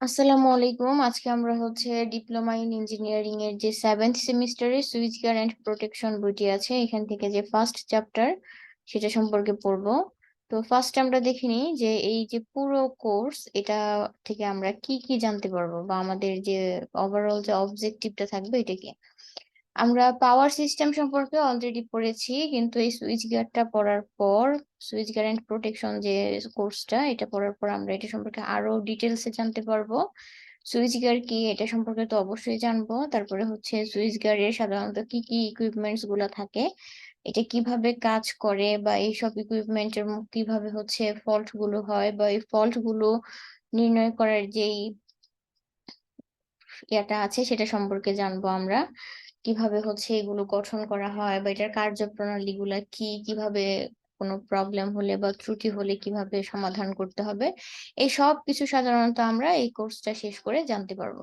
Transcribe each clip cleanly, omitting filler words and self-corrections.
আসসালামু আলাইকুম। আজকে আমরা ডিপ্লোমা ইন ইঞ্জিনিয়ারিং এর যে 7th সেমিস্টারে সুইচ গিয়ার এন্ড প্রোটেকশন বইটি আছে, এখান থেকে যে ফার্স্ট চ্যাপ্টার সেটা সম্পর্কে পড়বো। তো ফার্স্ট আমরা দেখে নিই যে এই যে পুরো কোর্স এটা থেকে আমরা কি কি জানতে পারবো বা আমাদের যে ওভারঅল যে অবজেক্টিভটা থাকবে এটা কি। আমরা পাওয়ার সিস্টেম সম্পর্কে অলরেডি পড়েছি, কিন্তু এই সুইচ গিয়ারটা পড়ার পর সুইচ গিয়ার এন্ড প্রোটেকশন যে কোর্সটা এটা পড়ার পর আমরা এটা সম্পর্কে আরো ডিটেলসে জানতে পারবো। সুইচ গিয়ার কি এটা সম্পর্কে তো অবশ্যই জানবো। তারপরে সুইচ গিয়ারের সাধারণত কি কি ইকুইপমেন্টস গুলা থাকে, এটা কিভাবে কাজ করে বা এইসব ইকুইপমেন্টের কিভাবে ফল্ট গুলো হয় বা এই ফল্ট গুলো নির্ণয় করার যেই ইয়াটা আছে সেটা সম্পর্কে জানবো আমরা। কিভাবে এগুলো গঠন করা হয় বা এটার কার্যপ্রণালী গুলা কি, কিভাবে কোনো প্রবলেম হলে বা ত্রুটি হলে কিভাবে সমাধান করতে হবে, এই সব কিছু সাধারণত আমরা এই কোর্সটা শেষ করে জানতে পারবো।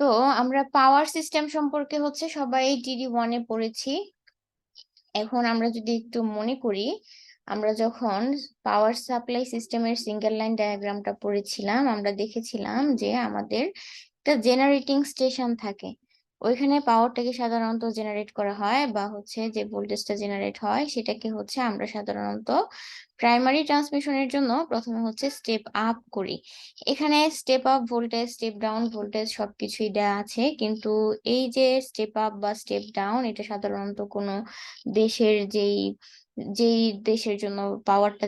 তো আমরা পাওয়ার সিস্টেম সম্পর্কে সবাই DD1-এ পড়েছি। এখন আমরা যদি একটু মনে করি, আমরা যখন পাওয়ার সাপ্লাই সিস্টেমের সিঙ্গেল লাইন ডায়াগ্রামটা পড়েছিলাম, আমরা দেখেছিলাম যে আমাদের একটা জেনারেটিং স্টেশন থাকে। ওইখানে পাওয়ারটাকে সাধারণত জেনারেট করা হয় বা যে ভোল্টেজটা জেনারেট হয় সেটাকে আমরা সাধারণত প্রাইমারি ট্রান্সমিশনের জন্য প্রথমে স্টেপ আপ করি। এখানে step up voltage, step down voltage সবকিছুই দেওয়া আছে, কিন্তু এই যে স্টেপ আপ বা স্টেপ ডাউন এটা সাধারণত কোনো দেশের যেই দেশের জন্য পাওয়ারটা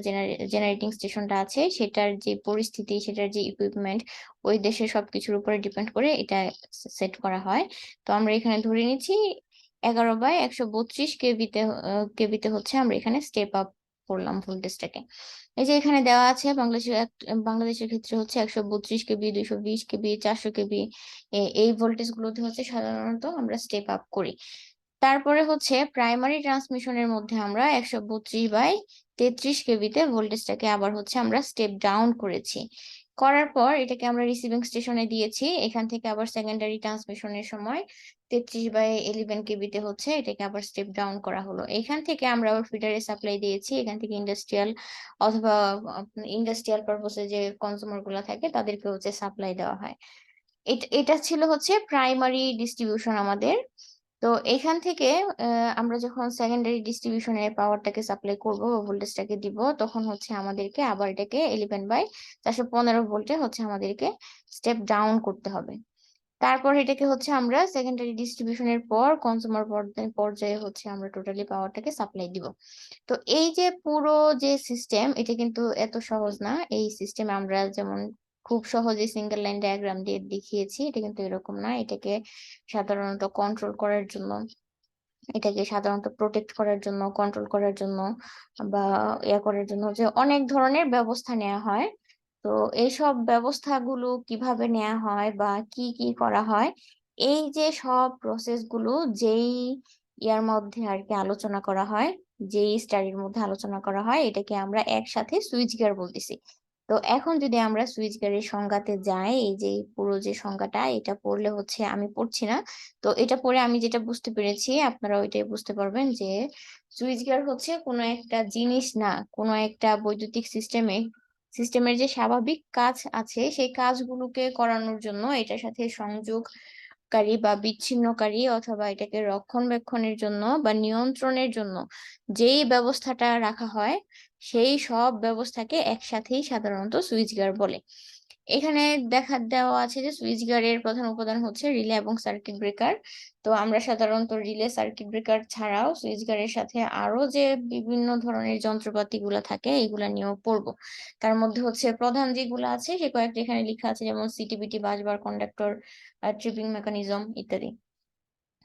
জেনারেটিং স্টেশনটা আছে সেটার যে পরিস্থিতি, সেটার যে ইকুইপমেন্ট, ওই দেশের সবকিছুর উপরে ডিপেন্ড করে এটা সেট করা হয়। তো আমরা এখানে ধরে নিচ্ছি 11/132 কেবিতে আমরা এখানে স্টেপ আপ করলাম ভোল্টেজটাকে। এই যে এখানে দেওয়া আছে বাংলাদেশের ক্ষেত্রে 132 কেবি, 220 কেবি, 400 কেবি, এই ভোল্টেজ গুলোতে সাধারণত আমরা স্টেপ আপ করি। তারপরে প্রাইমারি ট্রান্সমিশনের মধ্যে আমরা 132/33 কেবিতে ভোল্টেজটাকে আবার আমরা স্টেপ ডাউন করেছি। করার পর এটাকে আমরা রিসিভিং স্টেশনে দিয়েছি। এখান থেকে আবার সেকেন্ডারি ট্রান্সমিশনের সময় 33/11 কেবিতে এটাকে আবার স্টেপ ডাউন করা হলো। এখান থেকে আমরা আবার ফিডারে সাপ্লাই দিয়েছি। এখান থেকে ইন্ডাস্ট্রিয়াল অথবা ইন্ডাস্ট্রিয়াল পারপোসে যে কনজিউমার গুলা থাকে তাদেরকে সাপ্লাই দেওয়া হয়। এটা ছিল প্রাইমারি ডিস্ট্রিবিউশন আমাদের। তো এখান থেকে আমরা যখন সেকেন্ডারি ডিস্ট্রিবিউশনে পাওয়ারটাকে সাপ্লাই করব বা ভোল্টেজটাকে দিব, তখন আমাদেরকে আবার এটাকে 11/415 ভোল্টে আমাদেরকে স্টেপ ডাউন করতে হবে। তারপর এটাকে আমরা সেকেন্ডারি ডিস্ট্রিবিউশনের পর কনজিউমার পর্যায়ে আমরা টোটালি পাওয়ারটাকে সাপ্লাই দিব। তো এই যে পুরো যে সিস্টেম, এটা কিন্তু এত সহজ না। এই সিস্টেমে আমরা যেমন খুব সহজে সিঙ্গেল লাইন ডায়াগ্রাম দিয়ে দেখিয়েছি, এটা কিন্তু এরকম না। এটাকে সাধারণত কন্ট্রোল করার জন্য, এটাকে সাধারণত প্রোটেক্ট করার জন্য, কন্ট্রোল করার জন্য বা ইয়া করার জন্য যে অনেক ধরনের ব্যবস্থা নেওয়া হয়। তো এইসব ব্যবস্থাগুলো কিভাবে নেওয়া হয় বা কি কি করা হয়, এই যে সব প্রসেস গুলো যেই ইয়ার মধ্যে আর কি আলোচনা করা হয়, যেই স্টাডির মধ্যে আলোচনা করা হয়, এটাকে আমরা একসাথে সুইচ গিয়ার বলতেছি। তো এখন যদি আমরা সুইচ গিয়ারের সংজ্ঞাতে যাই, এই যে এই পুরো যে সংজ্ঞাটা এটা পড়লে আমি পড়ছি না, তো এটা পড়ে আমি যেটা বুঝতে পেরেছি আপনারা ওইটাই বুঝতে পারবেন যে সুইচ গিয়ার কোনো একটা জিনিস না, কোনো একটা বৈদ্যুতিক সিস্টেমের যে স্বাভাবিক কাজ আছে সেই কাজগুলোকে করানোর জন্য এটার সাথে সংযোগকারী বা বিচ্ছিন্নকারী অথবা এটাকে রক্ষণাবেক্ষণের জন্য বা নিয়ন্ত্রণের জন্য যেই ব্যবস্থাটা রাখা হয়, সেই সব ব্যবস্থাকে একসাথেই সাধারণত সুইচ গিয়ার বলে। এখানে দেওয়া আছে যে সুইচ গিয়ারের প্রধান উপাদান রিলে এবং সার্কিট ব্রেকার। তো আমরা সাধারণত রিলে, সার্কিট ব্রেকার ছাড়াও সুইচ গিয়ারের সাথে আরো যে বিভিন্ন ধরনের যন্ত্রপাতি গুলা থাকে এগুলা নিয়েও পড়বো। তার মধ্যে প্রধান যেগুলো আছে সে কয়েকটা এখানে লেখা আছে, যেমন সিটিবিটি, বাসবার, কন্ডাক্টর, ট্রিপিং মেকানিজম ইত্যাদি।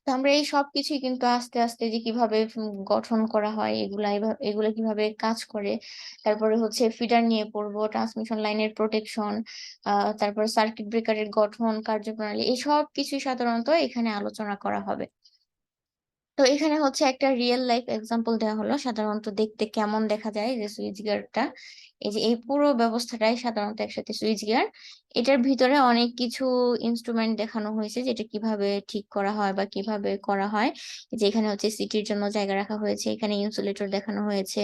তো আমরা এই সব কিছুই কিন্তু আস্তে আস্তে যে কিভাবে গঠন করা হয়, এগুলা কিভাবে কাজ করে, তারপরে ফিডার নিয়ে পড়বো, ট্রান্সমিশন লাইনের প্রোটেকশন, তারপর সার্কিট ব্রেকারের গঠন, কার্যপ্রণালী, এই সব কিছুই সাধারণত এখানে আলোচনা করা হবে। তো এখানে একটা রিয়েল লাইফ এক্সাম্পল দেওয়া হলো, সাধারণত দেখতে কেমন দেখা যায় যে সুইচ গিয়ারটা, এই যে এই পুরো ব্যবস্থাটাই সাধারণত একসাথে সুইচ গিয়ার। এটার ভিতরে অনেক কিছু ইন্সট্রুমেন্ট দেখানো হয়েছে যেটা কিভাবে ঠিক করা হয় বা কিভাবে করা হয়। যে এখানে হচ্ছে সিটির জন্য জায়গা রাখা হয়েছে, এখানে ইনসুলেটর দেখানো হয়েছে।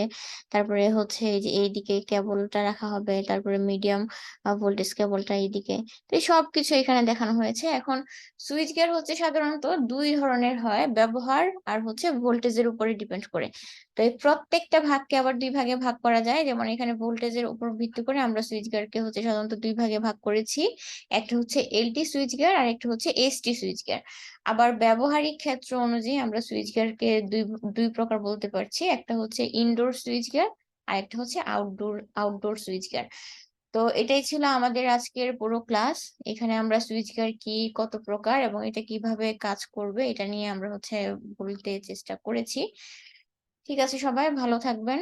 তারপরে হচ্ছে এই যে এইদিকে কেবলটা রাখা হবে, তারপরে মিডিয়াম ভোল্টেজ কেবলটা এইদিকে। তো এই সবকিছু এখানে দেখানো হয়েছে। এখন সুইচ গিয়ার হচ্ছে সাধারণত ২ ধরনের হয়, ব্যবহার আর হচ্ছে ভোল্টেজের উপরে ডিপেন্ড করে। তো এই প্রত্যেকটা ভাগকে আবার ২ ভাগে ভাগ করা যায়। যেমন এখানে ভোল্টেজের উপর ভিত্তি করে আমরা সুইচ গিয়ারকে হচ্ছে সাধারণত ২ ভাগে ভাগ করেছি। একটা হচ্ছে এলটি সুইচ গিয়ার আর একটা হচ্ছে এসটি সুইচ গিয়ার। আবার ব্যবহারিক ক্ষেত্র অনুযায়ী আমরা সুইচ গিয়ারকে ২ প্রকার বলতে পারছি। একটা হচ্ছে ইনডোর সুইচ গিয়ার আর একটা হচ্ছে আউটডোর সুইচ গিয়ার। তো এটাই ছিল আমাদের আজকের পুরো ক্লাস। এখানে আমরা সুইচ গিয়ার কি, কত প্রকার এবং এটা কিভাবে কাজ করবে এটা নিয়ে আমরা হচ্ছে বলতে চেষ্টা করেছি। ঠিক আছে, সবাই ভালো থাকবেন।